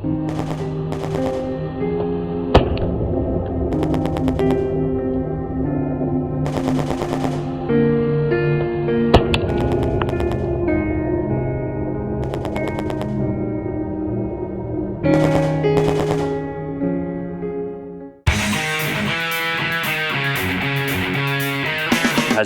As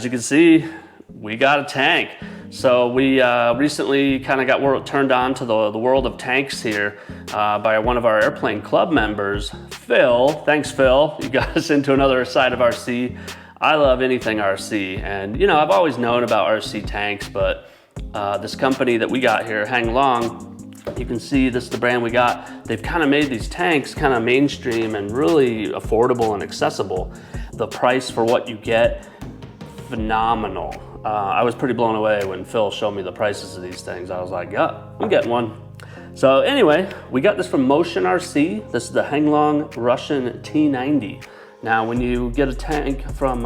you can see, we got a tank. So we recently kind of got turned on to the world of tanks here by one of our airplane club members, Phil. Thanks, Phil. You got us into another side of RC. I love anything RC, and you know, I've always known about RC tanks, but this company that we got here, Heng, you can see this is the brand we got. They've kind of made these tanks kind of mainstream and really affordable and accessible. The price for what you get, phenomenal. I was pretty blown away when Phil showed me the prices of these things. I was like, yeah, I'm getting one. So anyway, we got this from Motion RC. This is the Heng Russian T-90. Now, when you get a tank from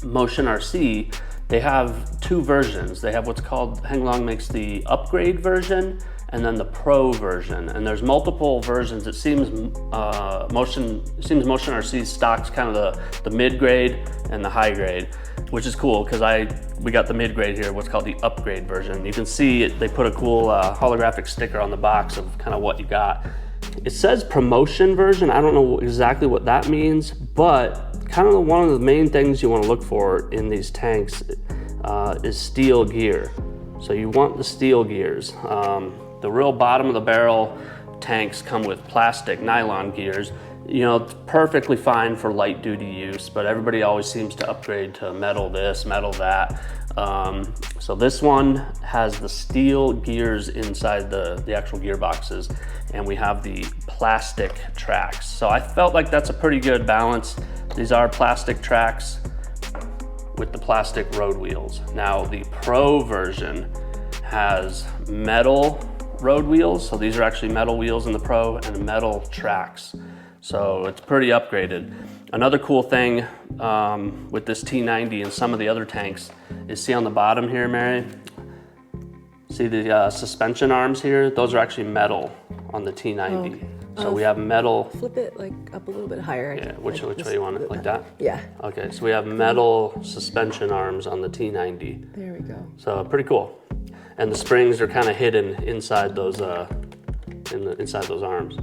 Motion RC, they have two versions. They have what's called, Heng makes the upgrade version and then the pro version. And there's multiple versions. It seems Motion RC stocks kind of the mid-grade and the high grade, which is cool because we got the mid-grade here, what's called the upgrade version. You can see they put a cool holographic sticker on the box of kind of what you got. It says promotion version. I don't know exactly what that means, but kind of one of the main things you want to look for in these tanks is steel gear. So you want the steel gears. The real bottom of the barrel tanks come with plastic nylon gears. You know, it's perfectly fine for light duty use, but everybody always seems to upgrade to metal this, metal that. So this one has the steel gears inside the actual gearboxes, and we have the plastic tracks. So I felt like that's a pretty good balance. These are plastic tracks with the plastic road wheels. Now the pro version has metal road wheels. So these are actually metal wheels in the pro and metal tracks. So it's pretty upgraded. Another cool thing with this T-90 and some of the other tanks is, see on the bottom here, Mary? See the suspension arms here? Those are actually metal on the T-90. Oh, okay. So we have metal. Flip it like up a little bit higher. Yeah, which way you want it? Like that? Yeah. Okay, so we have metal suspension arms on the T-90. There we go. So pretty cool. And the springs are kind of hidden inside those inside those arms.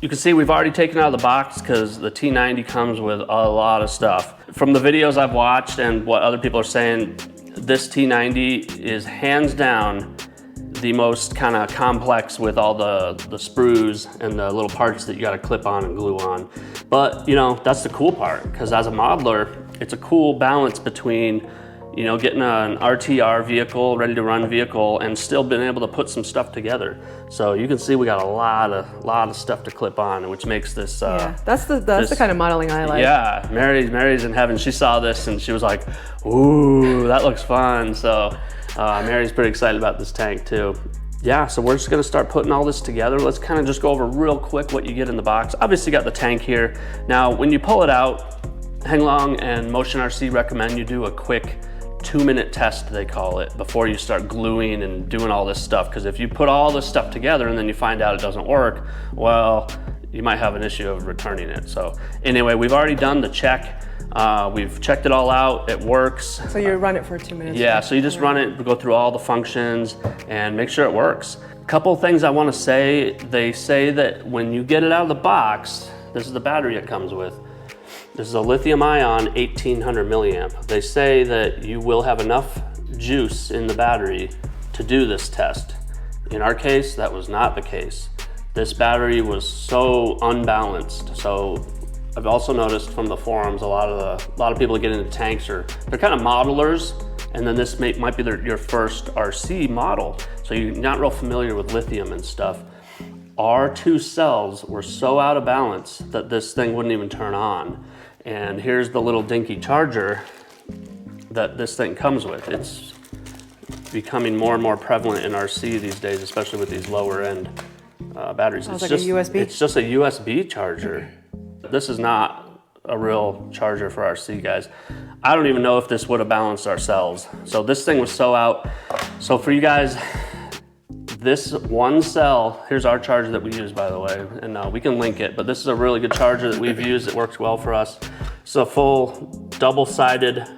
You can see we've already taken out of the box because the T-90 comes with a lot of stuff. From the videos I've watched and what other people are saying, this T-90 is hands down the most kind of complex with all the sprues and the little parts that you got to clip on and glue on. But you know, that's the cool part, because as a modeler, it's a cool balance between, you know, getting an RTR vehicle, ready to run vehicle, and still being able to put some stuff together. So you can see we got a lot of stuff to clip on, which makes this. Yeah, that's the kind of modeling I like. Yeah, Mary's in heaven. She saw this and she was like, "Ooh, that looks fun." So Mary's pretty excited about this tank too. Yeah, so we're just gonna start putting all this together. Let's kind of just go over real quick what you get in the box. Obviously, you got the tank here. Now, when you pull it out, Heng and Motion RC recommend you do a quick 2-minute test, they call it, before you start gluing and doing all this stuff. Because if you put all this stuff together and then you find out it doesn't work, well, you might have an issue of returning it. So anyway, we've already done the check. We've checked it all out, it works. So you run it for 2 minutes? Yeah, so you just run it, go through all the functions and make sure it works. A couple of things I want to say. They say that when you get it out of the box, this is the battery it comes with. This is a lithium ion 1800 milliamp. They say that you will have enough juice in the battery to do this test. In our case, that was not the case. This battery was so unbalanced. So I've also noticed from the forums, a lot of people that get into tanks they're kind of modelers, and then this might be your first RC model. So you're not real familiar with lithium and stuff. Our two cells were so out of balance that this thing wouldn't even turn on. And here's the little dinky charger that this thing comes with. It's becoming more and more prevalent in RC these days, especially with these lower end batteries. Sounds like a USB? It's just a USB charger. This is not a real charger for RC, guys. I don't even know if this would have balanced our cells. So this thing was so out. So for you guys, This one cell, here's our charger that we use, by the way, and we can link it, but this is a really good charger that we've used. It works well for us. It's a full double-sided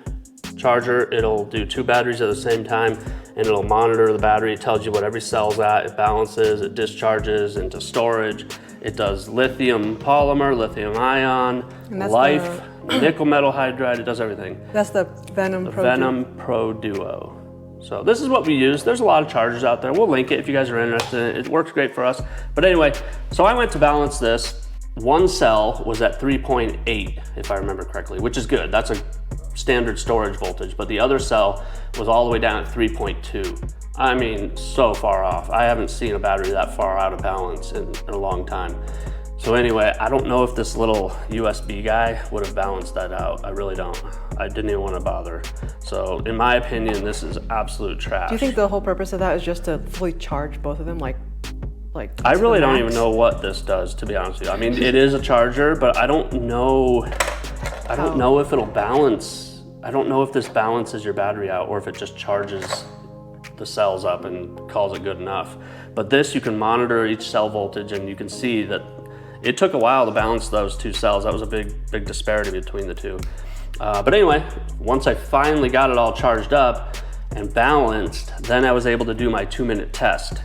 charger. It'll do 2 batteries at the same time, and it'll monitor the battery. It tells you what every cell's at, it balances, it discharges into storage. It does lithium polymer, lithium ion, life, nickel metal hydride, it does everything. That's the Venom Pro Venom Pro Duo. So this is what we use. There's a lot of chargers out there. We'll link it if you guys are interested in it. It works great for us. But anyway, so I went to balance this. One cell was at 3.8, if I remember correctly, which is good. That's a standard storage voltage. But the other cell was all the way down at 3.2. I mean, so far off. I haven't seen a battery that far out of balance in a long time. So anyway, I don't know if this little USB guy would have balanced that out. I really don't. I didn't even want to bother. So in my opinion, this is absolute trash. Do you think the whole purpose of that is just to fully charge both of them? Like I really don't even know what this does, to be honest with you. I mean, it is a charger, but I don't know. I don't know if it'll balance. I don't know if this balances your battery out or if it just charges the cells up and calls it good enough. But this, you can monitor each cell voltage, and you can see that it took a while to balance those 2 cells. That was a big disparity between the 2. But anyway, once I finally got it all charged up and balanced, then I was able to do my 2-minute test.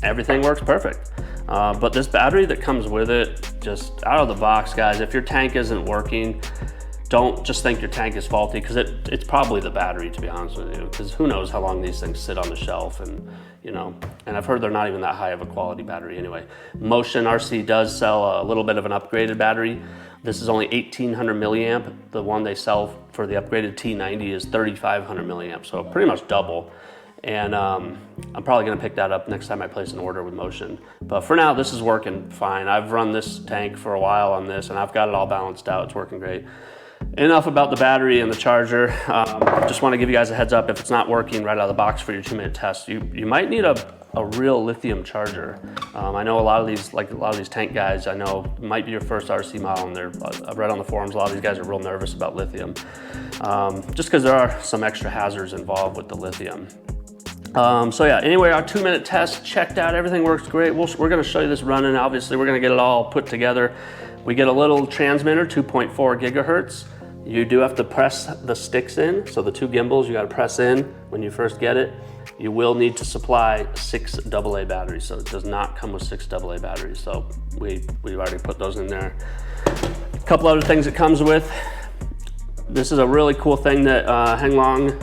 Everything works perfect. But this battery that comes with it, just out of the box, guys, if your tank isn't working, don't just think your tank is faulty, because it's probably the battery, to be honest with you, because who knows how long these things sit on the shelf, and and I've heard they're not even that high of a quality battery anyway. Motion RC does sell a little bit of an upgraded battery. This is only 1800 milliamp. The one they sell for the upgraded T-90 is 3500 milliamp, so pretty much double. And I'm probably gonna pick that up next time I place an order with Motion. But for now, this is working fine. I've run this tank for a while on this, and I've got it all balanced out. It's working great. Enough about the battery and the charger. Just want to give you guys a heads up, if it's not working right out of the box for your 2-minute test, you might need a real lithium charger. I know a lot of these tank guys, I know might be your first RC model, and I've read on the forums, a lot of these guys are real nervous about lithium, just because there are some extra hazards involved with the lithium. So yeah, anyway, our 2-minute test checked out, everything works great. We're gonna show you this running. Obviously, we're gonna get it all put together. We get a little transmitter, 2.4 gigahertz. You do have to press the sticks in. So the 2 gimbals, you gotta press in when you first get it. You will need to supply 6 AA batteries. So it does not come with 6 AA batteries. So we've already put those in there. A couple other things it comes with. This is a really cool thing that Heng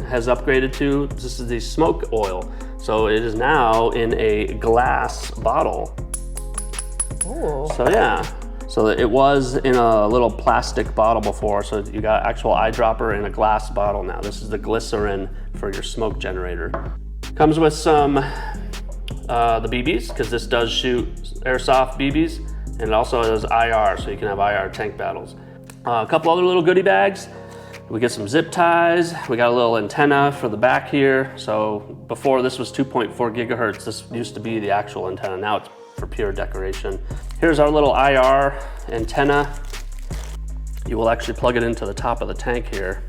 has upgraded to. This is the smoke oil. So it is now in a glass bottle. Oh. So yeah. So it was in a little plastic bottle before, so you got actual eyedropper in a glass bottle now. This is the glycerin for your smoke generator. Comes with some the BBs, because this does shoot airsoft BBs, and it also has IR, so you can have IR tank battles. A couple other little goodie bags. We get some zip ties. We got a little antenna for the back here. So before, this was 2.4 gigahertz. This used to be the actual antenna. Now it's for pure decoration. Here's our little IR antenna. You will actually plug it into the top of the tank here.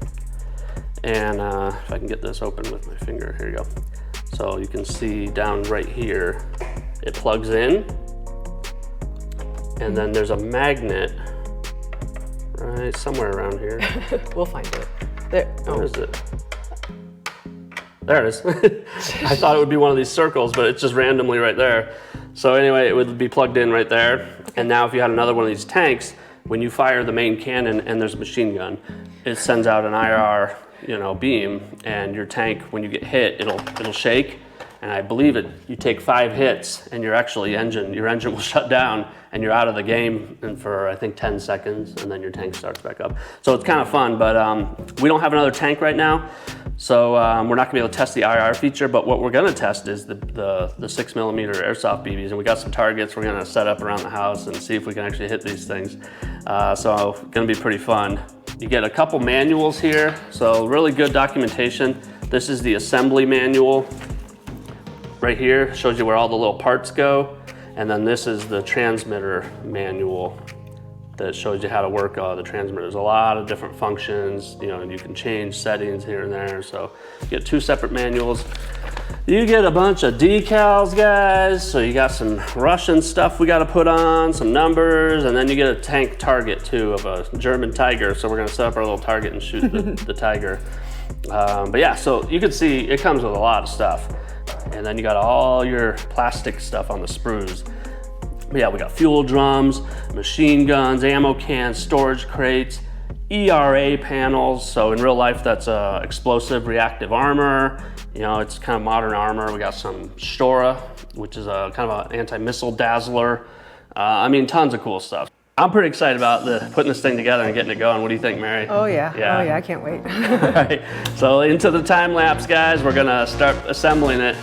And if I can get this open with my finger, here you go. So you can see down right here, it plugs in. And then there's a magnet right somewhere around here. We'll find it. There. Where is it? There it is. I thought it would be one of these circles, but it's just randomly right there. So anyway, it would be plugged in right there. And now if you had another one of these tanks, when you fire the main cannon and there's a machine gun, it sends out an IR, beam, and your tank, when you get hit, it'll shake. And I believe you take 5 hits and your engine will shut down and you're out of the game for I think 10 seconds, and then your tank starts back up. So it's kind of fun, but we don't have another tank right now. So we're not gonna be able to test the IR feature, but what we're gonna test is the 6mm airsoft BBs, and we got some targets we're gonna set up around the house and see if we can actually hit these things. So gonna be pretty fun. You get a couple manuals here, so really good documentation. This is the assembly manual. Right here shows you where all the little parts go, and then this is the transmitter manual that shows you how to work the transmitter. There's a lot of different functions, and you can change settings here and there. So you get 2 separate manuals. You get a bunch of decals, guys. So you got some Russian stuff we got to put on, some numbers, and then you get a tank target too of a German Tiger. So we're gonna set up our little target and shoot the Tiger. But yeah, so you can see it comes with a lot of stuff. And then you got all your plastic stuff on the sprues. But yeah, we got fuel drums, machine guns, ammo cans, storage crates, ERA panels. So in real life, that's explosive reactive armor. You know, it's kind of modern armor. We got some Stora, which is a kind of an anti-missile dazzler. I mean, tons of cool stuff. I'm pretty excited about putting this thing together and getting it going. What do you think, Mary? Oh yeah. Oh yeah, I can't wait. All right, so into the time lapse, guys. We're gonna start assembling it.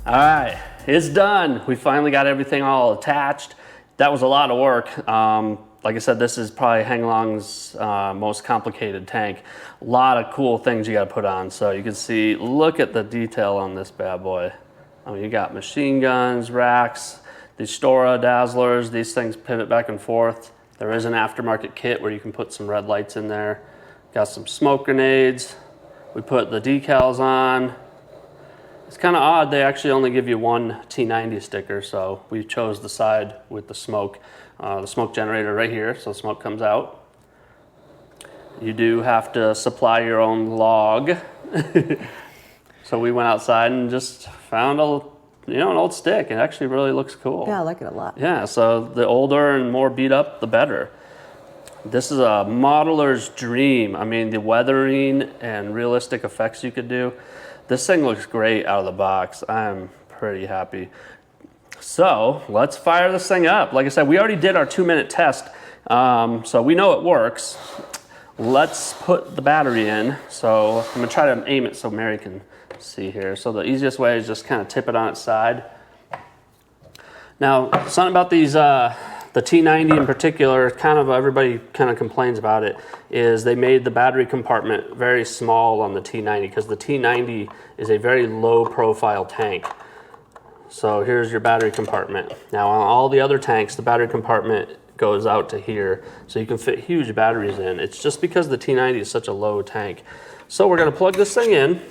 All right, it's done. We finally got everything all attached. That was a lot of work. Like I said, this is probably Heng Long's most complicated tank. A lot of cool things you got to put on. So you can see, look at the detail on this bad boy. I mean, you got machine guns, racks, these Stora dazzlers. These things pivot back and forth. There is an aftermarket kit where you can put some red lights in there. Got some smoke grenades. We put the decals on. It's kind of odd, they actually only give you one T-90 sticker, so we chose the side with the smoke generator right here, so smoke comes out. You do have to supply your own log. So we went outside and just found an old stick. It actually really looks cool. Yeah, I like it a lot. Yeah, so the older and more beat up, the better. This is a modeler's dream. I mean, the weathering and realistic effects you could do. This thing looks great out of the box. I'm pretty happy. So let's fire this thing up. Like I said, we already did our 2-minute test, so we know it works. Let's put the battery in. So I'm gonna try to aim it so Mary can see here. So the easiest way is just kind of tip it on its side. Now, something about these, the T-90 in particular, everybody kind of complains about it, is they made the battery compartment very small on the T-90 because the T-90 is a very low profile tank. So here's your battery compartment. Now on all the other tanks, the battery compartment goes out to here, so you can fit huge batteries in. It's just because the T-90 is such a low tank. So we're gonna plug this thing in.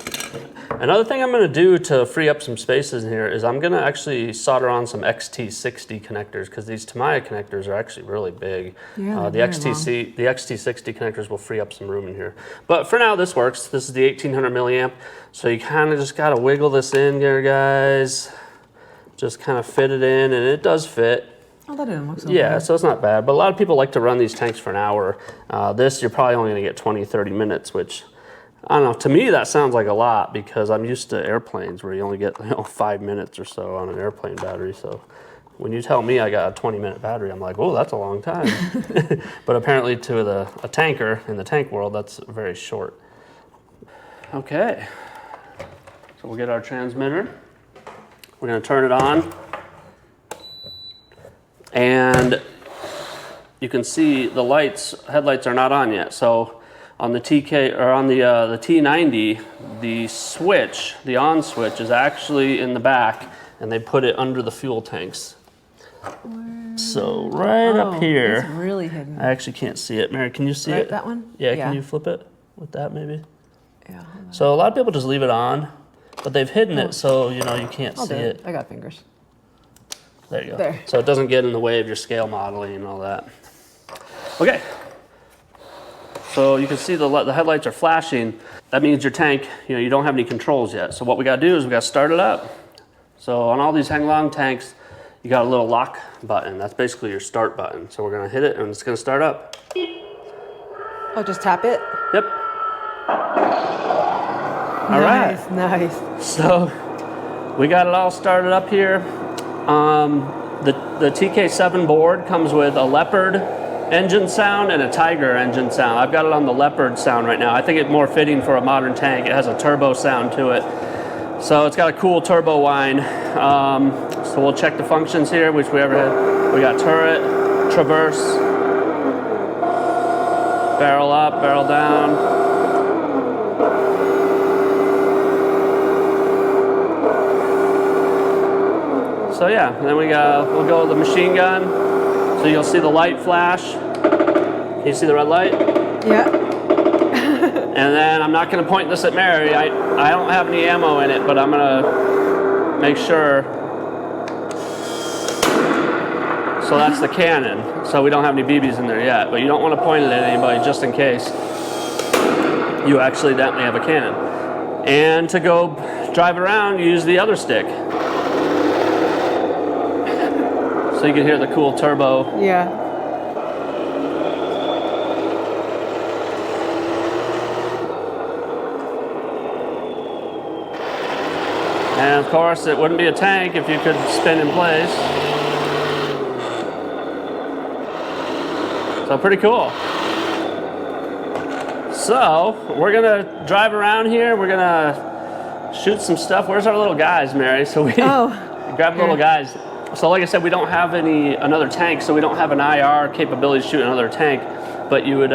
Another thing I'm gonna do to free up some spaces in here is I'm gonna actually solder on some XT60 connectors because these Tamiya connectors are actually really big. Yeah, the XT60 connectors will free up some room in here. But for now, this works. This is the 1800 milliamp. So you kind of just gotta wiggle this in here, guys. Just kind of fit it in, and it does fit. Oh, that didn't look so Yeah, bad. so it's not bad. But a lot of people like to run these tanks for an hour. This, you're probably only gonna get 20, 30 minutes, which, I don't know, to me that sounds like a lot because I'm used to airplanes where you only get 5 minutes or so on an airplane battery. So when you tell me I got a 20-minute battery, I'm like, oh, that's a long time. But apparently to a tanker in the tank world, that's very short. Okay, so we'll get our transmitter. We're gonna turn it on. And you can see the headlights are not on yet. So on the the T-90, the switch, the on switch is actually in the back, and they put it under the fuel tanks. Where So right up It's here. really hidden. I actually can't see it. Mary, can you see it? That one? Yeah, can you flip it with that maybe? Yeah. So a lot of people just leave it on, but they've hidden it so you know you can't I'll see do it. I got fingers. There you go. There. So it doesn't get in the way of your scale modeling and all that. Okay. So you can see the headlights are flashing. That means your tank, you know, you don't have any controls yet. So what we got to do is we got to start it up. So on all these Heng tanks, you got a little lock button. That's basically your start button. So we're going to hit it and it's going to start up. Oh, just tap it? Yep. All right. Nice. So we got it all started up here. The TK7 board comes with a Leopard engine sound and a Tiger engine sound. I've got it on the Leopard sound right now. I think it's more fitting for a modern tank. It has a turbo sound to it. So it's got a cool turbo whine. So we'll check the functions here, which we ever had. We got turret, traverse, barrel up, barrel down. So yeah, then we'll go to the machine gun. So you'll see the light flash. Can you see the red light? Yeah. And then I'm not going to point this at Mary. I don't have any ammo in it, but I'm going to make sure. So that's the cannon. So we don't have any BBs in there yet, but you don't want to point it at anybody just in case you accidentally have a cannon. And to go drive around, you use the other stick. So you can hear the cool turbo. Yeah. And of course, it wouldn't be a tank if you could spin in place. So pretty cool. So we're gonna drive around here. We're gonna shoot some stuff. Where's our little guys, Mary? So we grab the little guys. So like I said, we don't have another tank, so we don't have an IR capability to shoot another tank. But you would,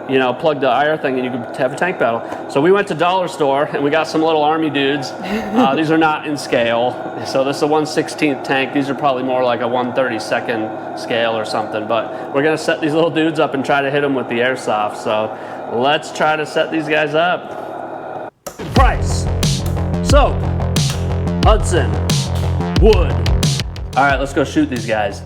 you know, plug the IR thing and you could have a tank battle. So we went to Dollar Store and we got some little army dudes. These are not in scale. So this is a 1/16th tank. These are probably more like a 1/32nd scale or something. But we're gonna set these little dudes up and try to hit them with the airsoft. So let's try to set these guys up. Price, soap, Hudson, wood. All right, let's go shoot these guys.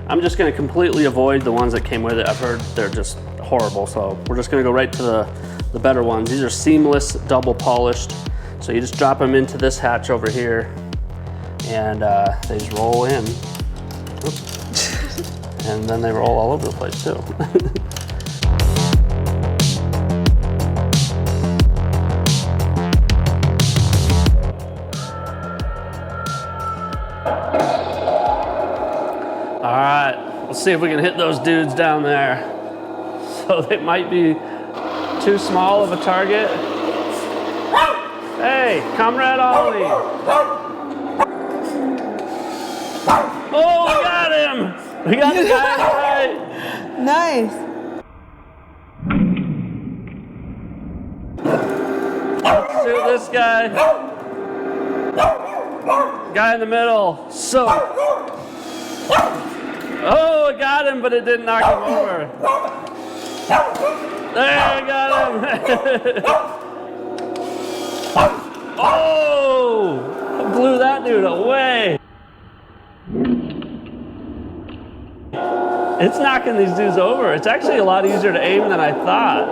I'm just gonna completely avoid the ones that came with it. I've heard they're just horrible, so we're just gonna go right to the better ones. These are seamless, double polished. So you just drop them into this hatch over here and they just roll in. And then they roll all over the place too. All right, let's see if we can hit those dudes down there. So they might be too small of a target. Hey, Comrade Ollie. Oh, we got him. We got the guy on the right. Nice. Let's shoot this guy. Guy in the middle. So. Oh, it got him, but it didn't knock him over. There, I got him. Oh, I blew that dude away. It's knocking these dudes over. It's actually a lot easier to aim than I thought.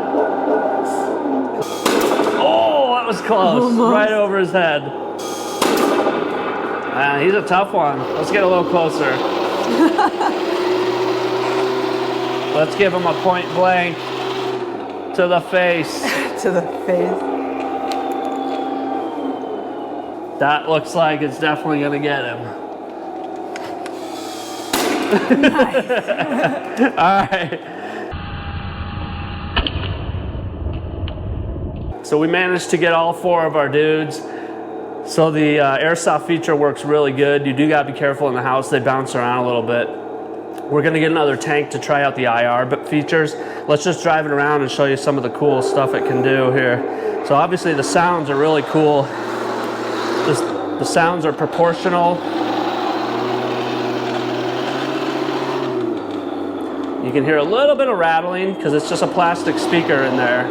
Oh, that was close. Almost. Right over his head. He's a tough one. Let's get a little closer. Let's give him a point blank to the face. To the face. That looks like it's definitely gonna get him. All right. So we managed to get all 4 of our dudes. So the airsoft feature works really good. You do gotta be careful in the house. They bounce around a little bit. We're gonna get another tank to try out the IR features. Let's just drive it around and show you some of the cool stuff it can do here. So obviously the sounds are really cool. The sounds are proportional. You can hear a little bit of rattling because it's just a plastic speaker in there.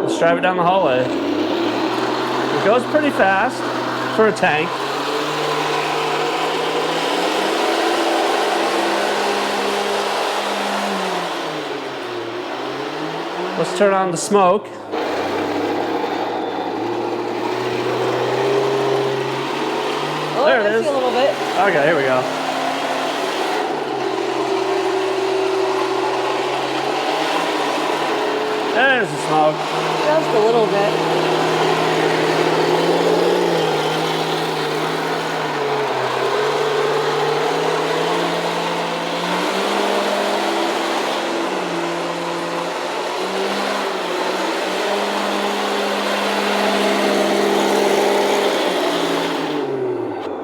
Let's drive it down the hallway. It goes pretty fast for a tank. Let's turn on the smoke. Oh, there it I is. see a little bit. Okay, here we go. There's the smoke. Just a little bit.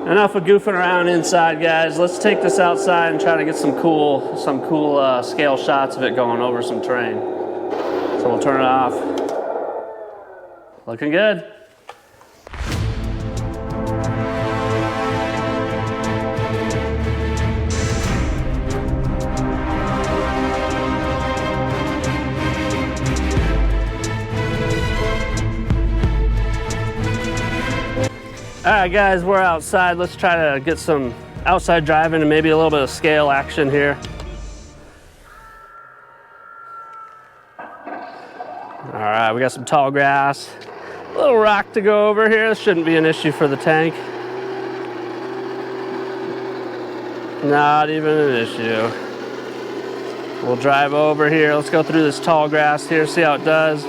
Enough of goofing around inside, guys. Let's take this outside and try to get some cool scale shots of it going over some terrain. So we'll turn it off. Looking good. All right, guys, we're outside. Let's try to get some outside driving and maybe a little bit of scale action here. All right, we got some tall grass. A little rock to go over here. This shouldn't be an issue for the tank. Not even an issue. We'll drive over here. Let's go through this tall grass here, see how it does.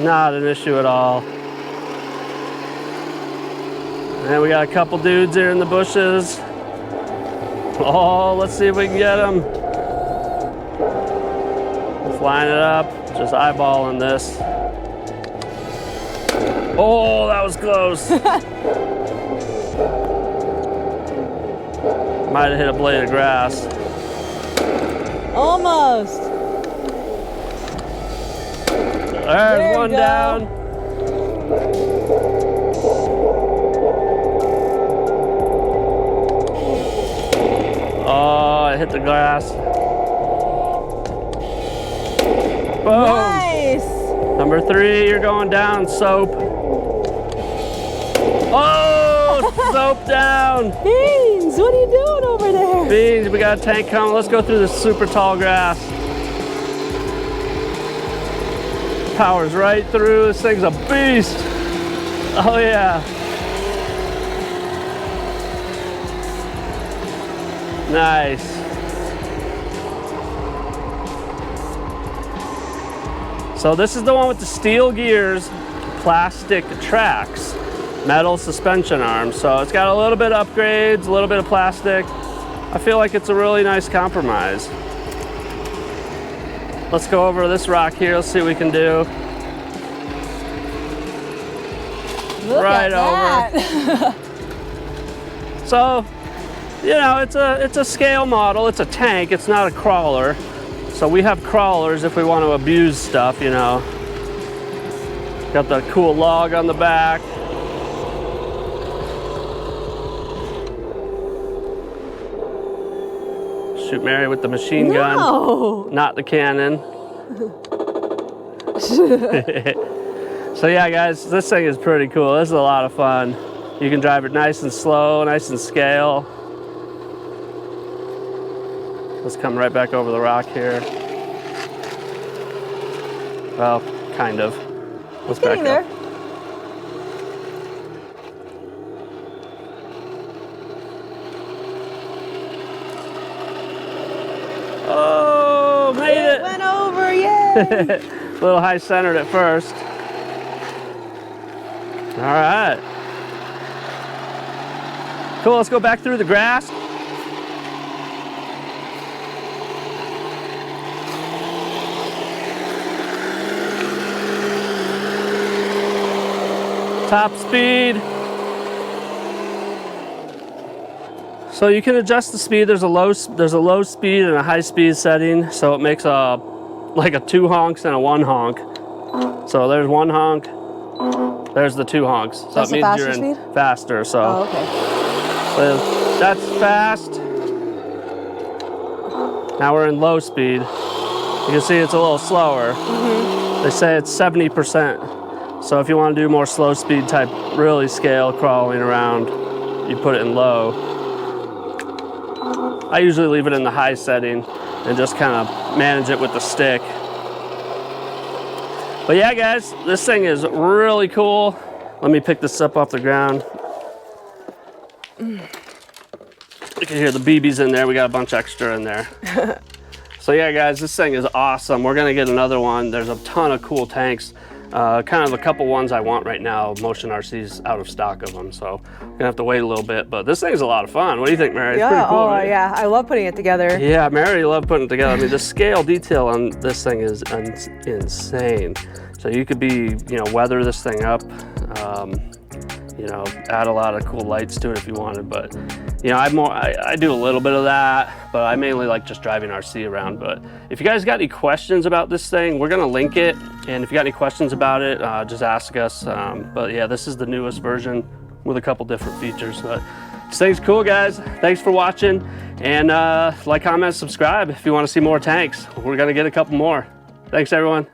Not an issue at all. And we got a couple dudes here in the bushes. Oh, let's see if we can get them. Let's line it up. Just eyeballing this. Oh, that was close. Might have hit a blade of grass. Almost. There's one down. Oh, it hit the glass. Boom. Nice. Number 3, you're going down, Soap. Oh, Soap down. Beans, what are you doing over there? Beans, we got a tank coming. Let's go through this super tall grass. Powers right through. This thing's a beast. Oh yeah. Nice. So this is the one with the steel gears, plastic tracks, metal suspension arms. So it's got a little bit of upgrades, a little bit of plastic. I feel like it's a really nice compromise. Let's go over this rock here. Let's see what we can do. Look Right at over. that. So, you know, it's a scale model. It's a tank. It's not a crawler. So we have crawlers if we want to abuse stuff, you know. Got the cool log on the back. Shoot Mary with the machine gun. No. Not the cannon. So yeah, guys, this thing is pretty cool. This is a lot of fun. You can drive it nice and slow, nice and scale. Let's come right back over the rock here. Well, kind of. Let's back Getting there. up. Oh, made It it! went over, yay! A little high centered at first. All right. Cool, let's go back through the grass. Top speed. So you can adjust the speed. There's a low speed and a high speed setting. So it makes like a 2 honks and a 1 honk. So there's 1 honk. There's the 2 honks. So That's it means faster you're in speed? faster. So, Oh, okay. so that's fast. Now we're in low speed. You can see it's a little slower. They say it's 70%. So if you want to do more slow speed type, really scale crawling around, you put it in low. I usually leave it in the high setting and just kind of manage it with the stick. But yeah, guys, this thing is really cool. Let me pick this up off the ground. You can hear the BBs in there. We got a bunch extra in there. So yeah, guys, this thing is awesome. We're gonna get another one. There's a ton of cool tanks. Kind of a couple ones I want right now. Motion RC's out of stock of them, so I'm gonna have to wait a little bit. But this thing's a lot of fun. What do you think, Mary? It's Yeah, pretty cool, oh right? yeah, I love putting it together. Yeah, Mary loved putting it together. I mean, the scale detail on this thing is insane. So you could weather this thing up, add a lot of cool lights to it if you wanted. But I do a little bit of that, but I mainly like just driving RC around. But if you guys got any questions about this thing, we're gonna link it. And if you got any questions about it, just ask us. But yeah, this is the newest version with a couple different features. But this thing's cool, guys. Thanks for watching. And like, comment, subscribe if you want to see more tanks. We're gonna get a couple more. Thanks, everyone.